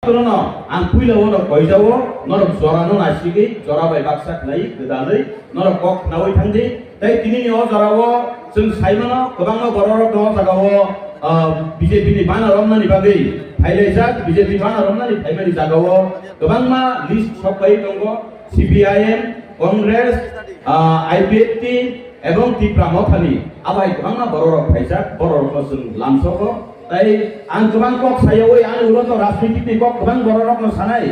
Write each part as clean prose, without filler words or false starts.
Corona, and Pula one of Koizawa, not of Zorano Nashiki, Zora by Baksak Lake, the Dali, not of Kok Nawitandi, they Tini or Zorawa, Sun Simona, Kobanga Bororo, Sagawa, BJP Bana Romani Bagi, Hailezak, BJP Bana Romani, Emily Zagawa, Kobanga, List Shokai Tongo, CPIM, Congress, IPT, এবং টিপ্রামথানি আবাই গোबां বড় ফাইসা বড় রকম লামসক তাই আং গোबां cock সাইওই আং উলত রাজনীতিতে cock গোबां বড় রকম সানাই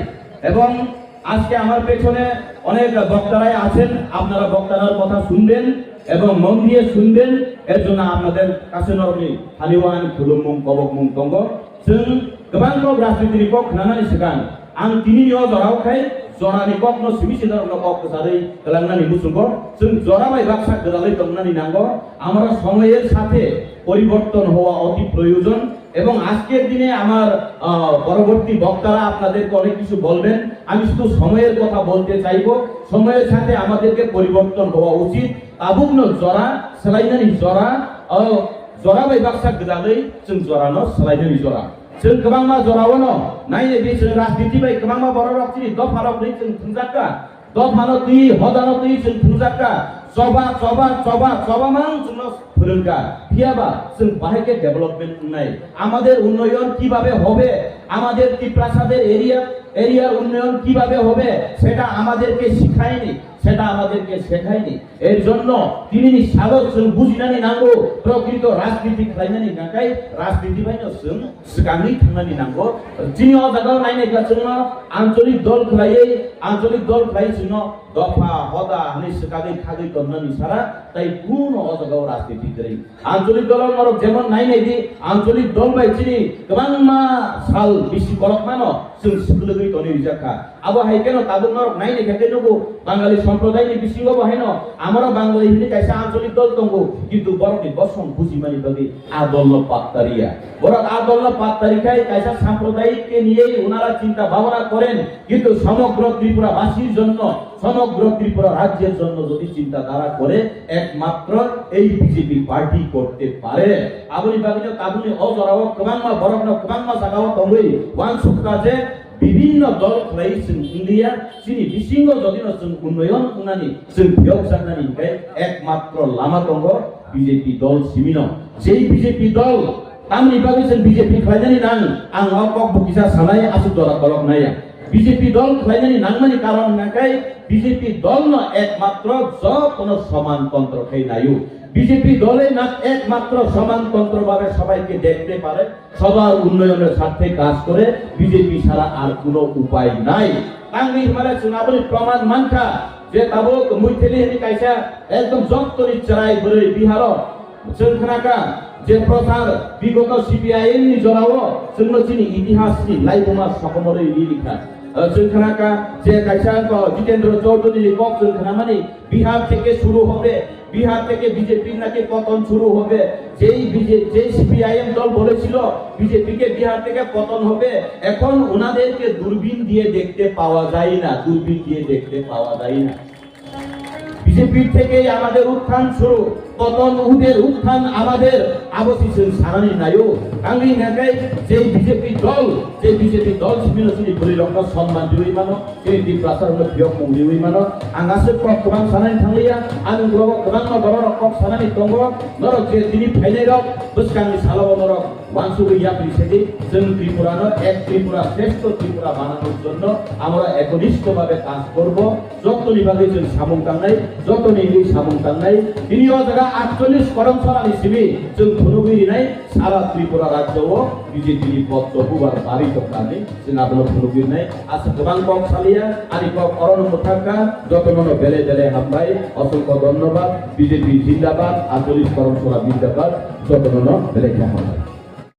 এবং আজকে আমার পেছনে অনেক বক্তারাই আছেন আপনারা বক্তাদের কথা শুনবেন এবং মন দিয়ে শুনবেন এর জন্য আপনাদের কাছে নরমি হালিওয়ান খুলুমুং কবকমুং তঙ্গ जों गोबां কক রাজনীতিनि কক নানানি सिगां आं दिनैनियाव जरावखाय जरानि কক न सिबिसि दरनो কক सारै गलांनानि मुसुंगो जों जराबाय बाक्सा गदालै दंनानि नांगो আমরা সময়ের সাথে পরিবর্তন হওয়া অতি প্রয়োজন এবং আজকের দিনে আমার পরবর্তী বক্তারা আপনাদেরকে অনেক কিছু বলবেন আমি শুধু সময়ের কথা বলতে চাইবো সময়ের সাথে আমাদেরকে পরিবর্তন হওয়া উচিত তাবুকনো জরা সেলাইনানি জরা जराबाय बाक्सा गदालै जों जरानो सेलायनानि जरा जों गोबां जरावनो नायनो बे जों राजनीति बाय गोबां बर' रक्तिनि दफारक नै जों थुंजाका दफानो दै हदानो दै जों थुंजाका চবা जों फोरोंगा फियाबा जों बाहायके डेभेलपमेंट নাই আমাদের উন্নয়ন কিভাবে হবে আমাদের টিপ্রাসাদের এরিয়ার উন্নয়ন কিভাবে হবে সেটা আমাদেরকে শিখায়নি সেটা আমাদেরকে শেখায়নি এর জন্য তিনি সাগর जों বুঝিনানি নাঙ্গো প্রকৃত রাজনীতি খাইনানি নাকাই রাজনীতি বাইনো जों सिगांनि थांनानि नांगौ दिनै अजागाव नायनायगा जों आंचलिक दल खायै जों दफा हदा हानि सिगाङै खागै दन्नानि सारा তাই কোন অজাগাव রাজনীতি করি আঞ্চলিক দলের মরক যেমন নাইনাইদি আঞ্চলিক দল বাইছিনি गोबां साल बिसि बरक मानो जों सिखलगै तनि जाखा आबो हायकेनो ताबुक मरक नायनाय खायनो बाङाली সম্প্রদায়नि बिसिङाव बाहायनो আমরা বাঙালি হিনি কাইসা আঞ্চলিক দল দंगो কিন্তু বরকनि বসং বুঝিमानि बागै आदल्ल पात्तारिया বরক आदल्ल पात्तारिखाय কাইসা সাম্প্রদায়িককে নিয়েই ওনারা চিন্তা ভাবনা করেন কিন্তু সমগ্র ত্রিপুরাবাসীর জন্য সমগ্র ত্রিপুরা রাজ্যের জন্য যদি চিন্তাধারা করে একমাত্র এই বিজেপি পার্টি করতে পারে আবুনি বাগিনো তাবুনি অজরাও गोबां বরকনো गोबां জায়গাও দंगै ওয়ান সুকাজে বিভিন্ন দল খাইছেন ইন্ডিয়া চিনি বিসিঙ্গ যদিনো जों উন্নয়ন উনানি जों বিয়োগ জানানি একমাত্র লামা দंग বিজেপি দল সিমিনো যেই বিজেপি দল তামনি বাগै जों বিজেপি খাইনানি নাং आं কক বকিসা সানাय আসু দরা কলক নাইয়া বিজেপি দল খাইনানি নাংমানি কারণ নাকাই বিজেপি দল ন একমাত্র কোন সমানতন্ত্র খাই নাইও বিজেপি দলে না একমাত্র সমানতন্ত্রভাবে সবাইকে দেখতে পারে সবার উন্নয়নের স্বার্থে কাজ করে বিজেপি ছাড়া আর কোনো উপায় নাই তাঙ্গি হিমালে চুনাবলি প্রমাণ মানকা যে তাবক মুইথেলি হেনি কাইসা একদম জক্তরি চরাই বরে বিহার जोंखनाका যে প্রচার বিগত সিপিআইএম নি জরাও जोंनो चिनि इतिहासनि लाइबमा सकमरै लिखा जोंखनाका যে কাইসা জিতেন্দ্র চৌধুরী কক जोंखनामानि বিহার থেকে শুরু হবে বিহার থেকে বিজেপি নাকি পতন শুরু হবে যেই সিপিআইএম দল বলেছিল বিজেপিকে বিহার থেকে পতন হবে এখন ওনাদেরকে দূরবীন দিয়ে দেখতে পাওয়া যায় না বিজেপি থেকে আমাদের উত্থান শুরু পতন উদের উত্থান আমাদের আবসিসেন সারানি নাইও আঙ্গি নাকাই যে বিজেপি দল সিমিনসিনি বলি রক্ত সম্মান দিউই মানো এই দি প্রাসার হলো বিয়োগ মুংদিউই মানো আঙ্গাসে কক गोबां সানানি থাংলিয়া আং गोबां বড় কক সানানি দंग নরক যে দিনি ফাইনাই রক বসকাংনি সালাও নরক ওয়ানসুগি ইয়াপি সেদি जों ত্রিপুরানো এক ত্রিপুরা শ্রেষ্ঠ ত্রিপুরা বানানোর জন্য আমরা একনিষ্ঠভাবে কাজ করব যতনি ভাবে जों সামুং টাংনাই যতনি সামুং টাংনাই তিনিও জায়গা 48 কর্মশালাनि सिबि जों फुनुगिरिनाय सारा त्रिपुरा राज्यआव बिजेपिनि पद्मपुबार बारि दंनानै जों आबो फुनुगिरिनाय आसा गोबां কক सालिया आनि কক अरन मुथाका जतननो बेले हामबाय असंख्य धन्यवाद बिजेपि जिंदाबाद 48 कর্মশালা जिंदाबाद जतननो बेले हामबाय।